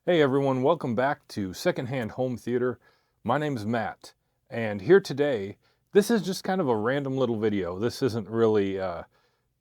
Hey everyone, welcome back to Secondhand Home Theater. My name's Matt, and here today, this is just kind of a random little video. This isn't really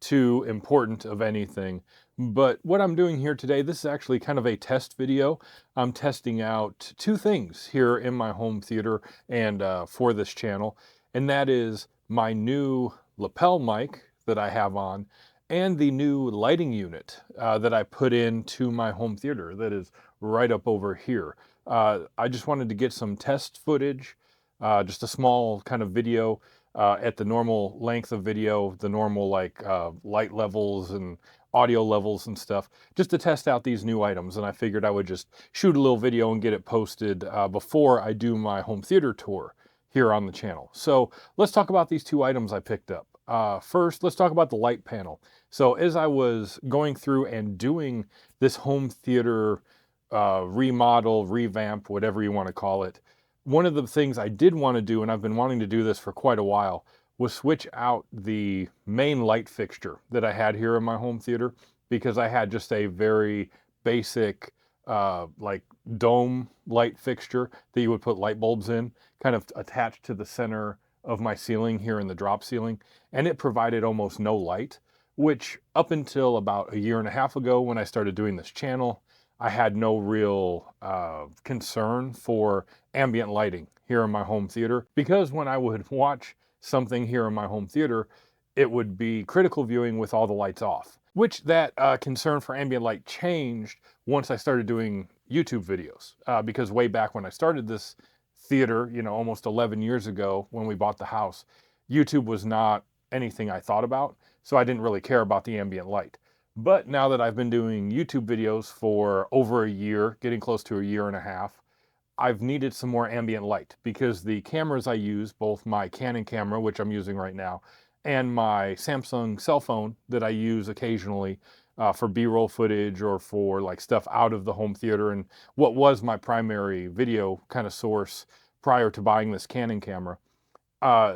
too important of anything, but what I'm doing here today, this is actually kind of a test video. I'm testing out two things here in my home theater and for this channel, and that is my new lapel mic that I have on and the new lighting unit that I put into my home theater that is right up over here. I just wanted to get some test footage, just a small kind of video at the normal length of video, the normal light levels and audio levels and stuff, just to test out these new items. And I figured I would just shoot a little video and get it posted before I do my home theater tour here on the channel. So let's talk about these two items I picked up. First, let's talk about the light panel. So as I was going through and doing this home theater remodel, revamp, whatever you want to call it, one of the things I did want to do, and I've been wanting to do this for quite a while, was switch out the main light fixture that I had here in my home theater, because I had just a very basic like dome light fixture that you would put light bulbs in, kind of attached to the center of my ceiling here in the drop ceiling, and it provided almost no light, which up until about a year and a half ago when I started doing this channel, I had no real concern for ambient lighting here in my home theater, because when I would watch something here in my home theater, it would be critical viewing with all the lights off, which that concern for ambient light changed once I started doing YouTube videos, because way back when I started this theater, you know, almost 11 years ago when we bought the house, YouTube was not anything I thought about, so I didn't really care about the ambient light. But now that I've been doing YouTube videos for over a year, getting close to a year and a half, I've needed some more ambient light, because the cameras I use, both my Canon camera, which I'm using right now, and my Samsung cell phone that I use occasionally for B-roll footage or for like stuff out of the home theater, and what was my primary video kind of source prior to buying this Canon camera,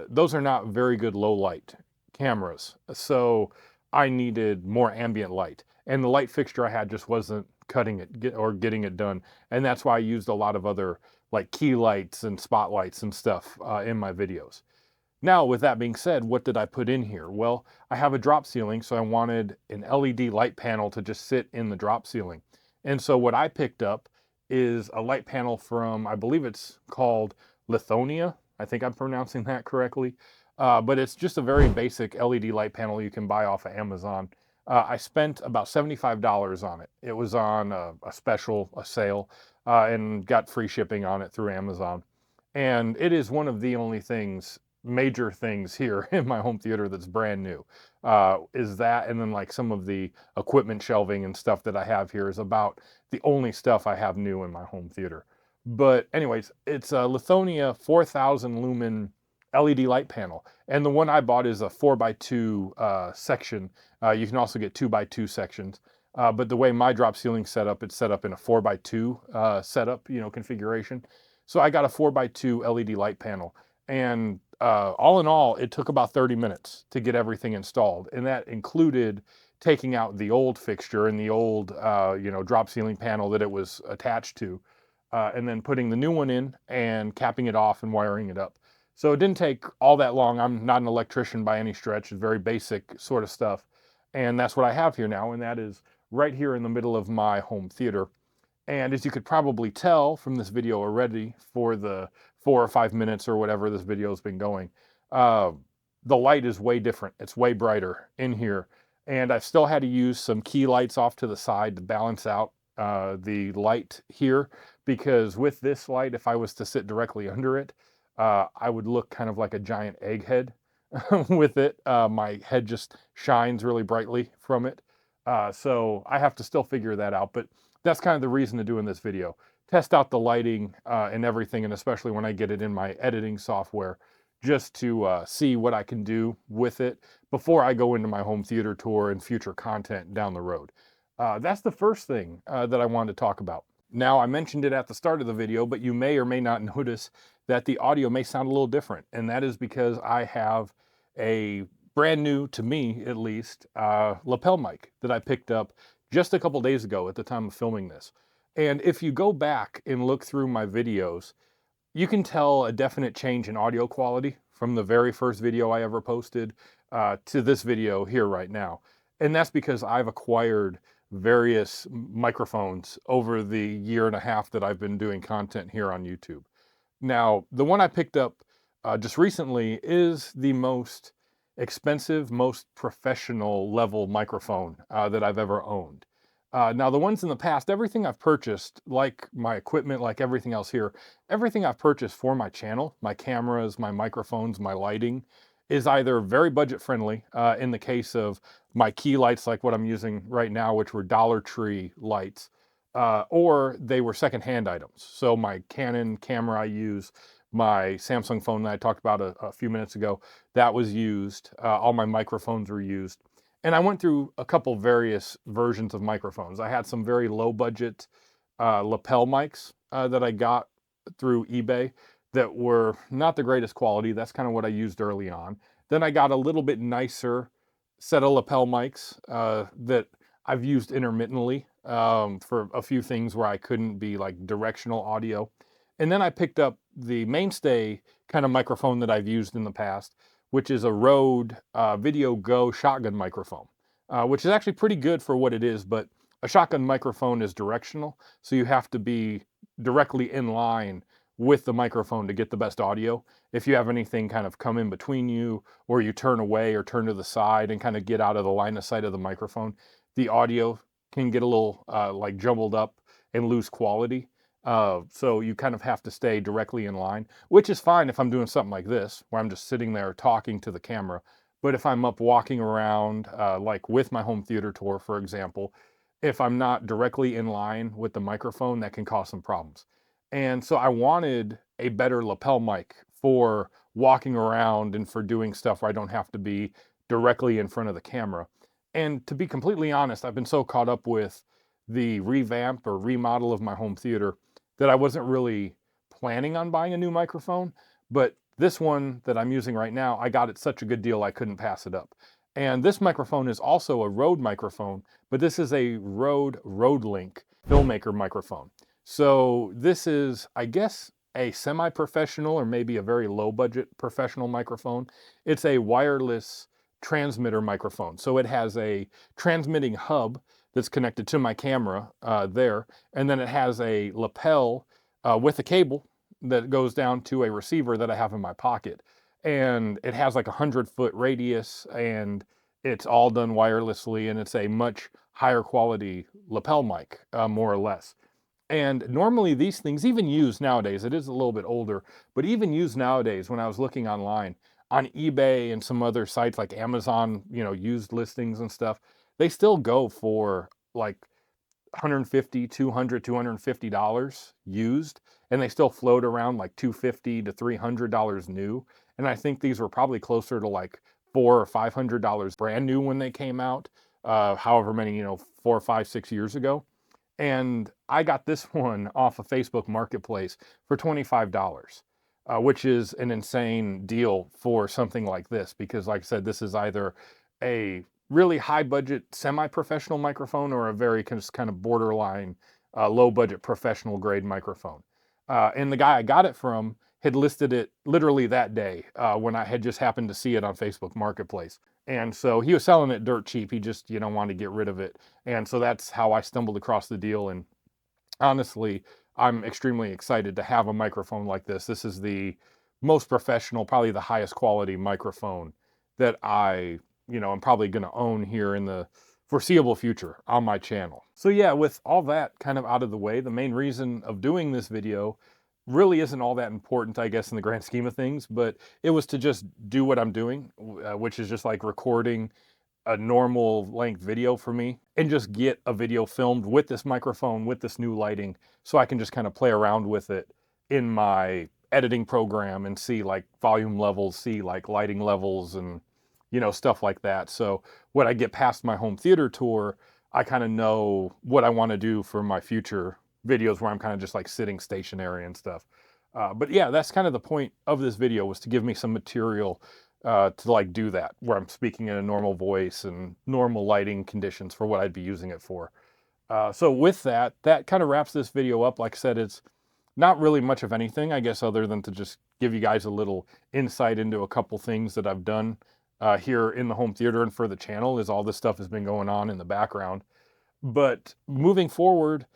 those are not very good low light cameras. So I needed more ambient light, and the light fixture I had just wasn't cutting it or getting it done. And that's why I used a lot of other like key lights and spotlights and stuff in my videos. Now, with that being said, what did I put in here? Well, I have a drop ceiling, so I wanted an LED light panel to just sit in the drop ceiling. And so what I picked up is a light panel from, I believe it's called Lithonia. I think I'm pronouncing that correctly. But it's just a very basic LED light panel you can buy off of Amazon. I spent about $75 on it. It was on a special, a sale, and got free shipping on it through Amazon. And it is one of the only things, major things here in my home theater that's brand new. Is that, and then like some of the equipment shelving and stuff that I have here is about the only stuff I have new in my home theater. But anyways, it's a Lithonia 4000 lumen LED light panel. And the one I bought is a 4x2 section. You can also get 2x2 sections. But the way my drop ceiling set up, it's set up in a 4x2 setup, you know, configuration. So I got a 4x2 LED light panel. And all in all, it took about 30 minutes to get everything installed. And that included taking out the old fixture and the old, you know, drop ceiling panel that it was attached to, and then putting the new one in and capping it off and wiring it up. So it didn't take all that long. I'm not an electrician by any stretch. It's very basic sort of stuff. And that's what I have here now, and that is right here in the middle of my home theater. And as you could probably tell from this video already, for the 4 or 5 minutes or whatever this video has been going, the light is way different. It's way brighter in here. And I've still had to use some key lights off to the side to balance out the light here, because with this light, if I was to sit directly under it, I would look kind of like a giant egghead with it. My head just shines really brightly from it. So I have to still figure that out, but that's kind of the reason to doing this video. Test out the lighting and everything, and especially when I get it in my editing software, just to see what I can do with it before I go into my home theater tour and future content down the road. That's the first thing that I wanted to talk about. Now, I mentioned it at the start of the video, but you may or may not notice that the audio may sound a little different, and that is because I have a brand new, to me at least, lapel mic that I picked up just a couple days ago at the time of filming this. And if you go back and look through my videos, you can tell a definite change in audio quality from the very first video I ever posted to this video here right now. And that's because I've acquired various microphones over the year and a half that I've been doing content here on YouTube. Now, the one I picked up just recently is the most expensive, most professional level microphone that I've ever owned. Now, the ones in the past, everything I've purchased, like my equipment, like everything else here, everything I've purchased for my channel, my cameras, my microphones, my lighting, is either very budget friendly, in the case of my key lights, like what I'm using right now, which were Dollar Tree lights, or they were secondhand items. So my Canon camera I use, my Samsung phone that I talked about a few minutes ago, that was used. All my microphones were used. And I went through a couple various versions of microphones. I had some very low budget lapel mics that I got through eBay that were not the greatest quality. That's kind of what I used early on. Then I got a little bit nicer set of lapel mics that I've used intermittently for a few things where I couldn't be like directional audio. And then I picked up the mainstay kind of microphone that I've used in the past, which is a Rode Video Go shotgun microphone, which is actually pretty good for what it is, but a shotgun microphone is directional, so you have to be directly in line with the microphone to get the best audio. If you have anything kind of come in between you, or you turn away or turn to the side and kind of get out of the line of sight of the microphone, the audio can get a little like jumbled up and lose quality. So you kind of have to stay directly in line, which is fine if I'm doing something like this, where I'm just sitting there talking to the camera. But if I'm up walking around, like with my home theater tour, for example, if I'm not directly in line with the microphone, that can cause some problems. And so I wanted a better lapel mic for walking around and for doing stuff where I don't have to be directly in front of the camera. And to be completely honest, I've been so caught up with the revamp or remodel of my home theater that I wasn't really planning on buying a new microphone. But this one that I'm using right now, I got it such a good deal I couldn't pass it up. And this microphone is also a Rode microphone, but this is a Rode Link Filmmaker microphone. So this is, I guess, a semi-professional or maybe a very low budget professional microphone. It's a wireless transmitter microphone. So it has a transmitting hub that's connected to my camera there. And then it has a lapel with a cable that goes down to a receiver that I have in my pocket. And it has like 100-foot radius, and it's all done wirelessly, and it's a much higher quality lapel mic, more or less. And normally these things, even used nowadays, it is a little bit older, but even used nowadays, when I was looking online, on eBay and some other sites like Amazon, used listings and stuff, they still go for like 150, 200, $250 used, and they still float around like $250 to $300 new. And I think these were probably closer to like $400 or $500 brand new when they came out, however many, 4, 5, 6 years ago. And I got this one off of Facebook Marketplace for $25, which is an insane deal for something like this, because like I said, this is either a really high budget semi-professional microphone or a very kind of borderline low budget professional grade microphone. And the guy I got it from had listed it literally that day when I had just happened to see it on Facebook Marketplace. And so he was selling it dirt cheap. He just, wanted to get rid of it. And so that's how I stumbled across the deal. And honestly, I'm extremely excited to have a microphone like this. This is the most professional, probably the highest quality microphone that I'm probably going to own here in the foreseeable future on my channel. So yeah, with all that kind of out of the way, the main reason of doing this video really isn't all that important, I guess, in the grand scheme of things, but it was to just do what I'm doing, which is just like recording a normal length video for me and just get a video filmed with this microphone, with this new lighting, so I can just kind of play around with it in my editing program and see like volume levels, see like lighting levels, and stuff like that. So when I get past my home theater tour, I kind of know what I want to do for my future videos, where I'm kind of just like sitting stationary and stuff. But yeah, that's kind of the point of this video, was to give me some material to like do that, where I'm speaking in a normal voice and normal lighting conditions for what I'd be using it for. So with that, that kind of wraps this video up. Like I said, it's not really much of anything, I guess, other than to just give you guys a little insight into a couple things that I've done here in the home theater and for the channel, as all this stuff has been going on in the background. But moving forward,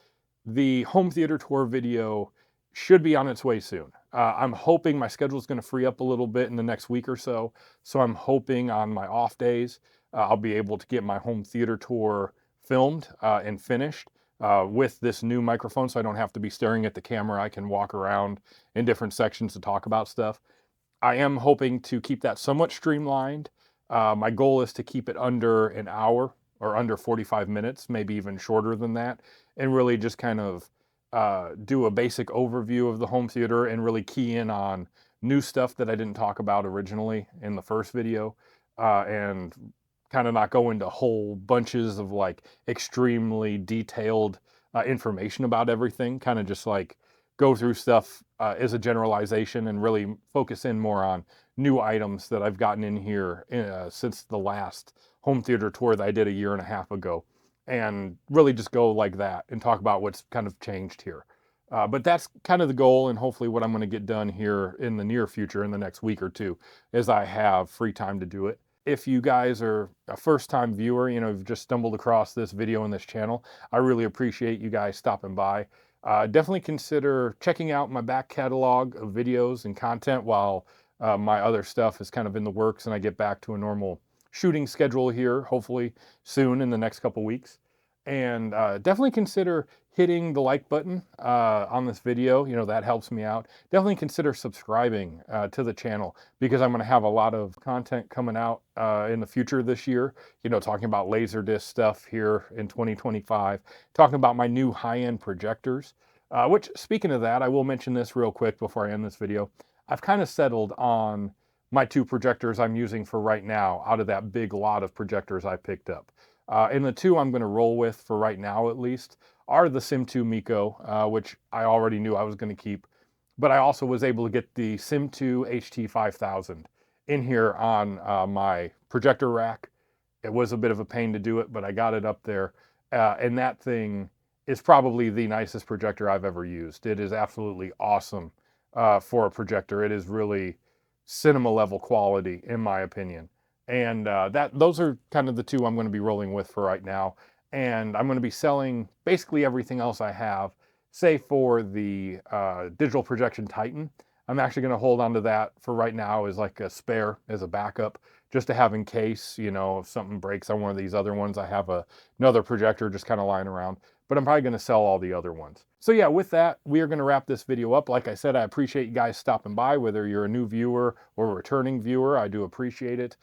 the home theater tour video should be on its way soon. I'm hoping my schedule is going to free up a little bit in the next week or so. So I'm hoping on my off days, I'll be able to get my home theater tour filmed and finished with this new microphone, so I don't have to be staring at the camera. I can walk around in different sections to talk about stuff. I am hoping to keep that somewhat streamlined. My goal is to keep it under an hour or under 45 minutes, maybe even shorter than that, and really just kind of do a basic overview of the home theater and really key in on new stuff that I didn't talk about originally in the first video, and kind of not go into whole bunches of like extremely detailed information about everything. Kind of just like go through stuff as a generalization and really focus in more on new items that I've gotten in here since the last home theater tour that I did a year and a half ago, and really just go like that and talk about what's kind of changed here. But that's kind of the goal, and hopefully what I'm going to get done here in the near future, in the next week or two, as I have free time to do it. If you guys are a first-time viewer, you know, you've just stumbled across this video on this channel, I really appreciate you guys stopping by. Definitely consider checking out my back catalog of videos and content while my other stuff is kind of in the works and I get back to a normal shooting schedule here, hopefully soon in the next couple weeks. And definitely consider hitting the like button on this video. You know, that helps me out. Definitely consider subscribing to the channel, because I'm going to have a lot of content coming out in the future this year. You know, talking about Laserdisc stuff here in 2025, talking about my new high-end projectors, which, speaking of that, I will mention this real quick before I end this video. I've kind of settled on my two projectors I'm using for right now out of that big lot of projectors I picked up. And the two I'm going to roll with for right now, at least, are the Sim2 Miko, which I already knew I was going to keep. But I also was able to get the Sim2 HT5000 in here on my projector rack. It was a bit of a pain to do it, but I got it up there. And that thing is probably the nicest projector I've ever used. It is absolutely awesome for a projector. It is really cinema level quality, in my opinion. And those are kind of the two I'm going to be rolling with for right now. And I'm going to be selling basically everything else I have, save for the digital projection Titan. I'm actually going to hold on to that for right now as like a spare, as a backup, just to have in case, you know, if something breaks on one of these other ones. I have another projector just kind of lying around, but I'm probably going to sell all the other ones. So yeah, with that, we are going to wrap this video up. Like I said, I appreciate you guys stopping by, whether you're a new viewer or a returning viewer. I do appreciate it.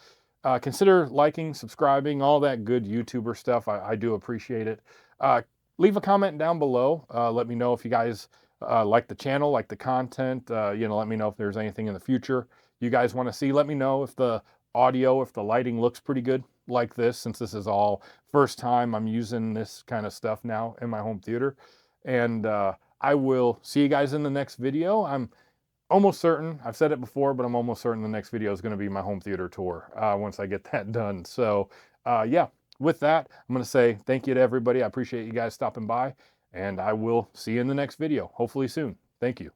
Consider liking, subscribing, all that good YouTuber stuff. I do appreciate it. Leave a comment down below. Let me know if you guys like the channel, like the content. You know, let me know if there's anything in the future you guys want to see. Let me know if the audio, if the lighting looks pretty good like this, since this is all first time I'm using this kind of stuff now in my home theater. And I will see you guys in the next video. I'm almost certain, I've said it before, but I'm almost certain the next video is going to be my home theater tour once I get that done. So yeah, with that, I'm going to say thank you to everybody. I appreciate you guys stopping by, and I will see you in the next video, hopefully soon. Thank you.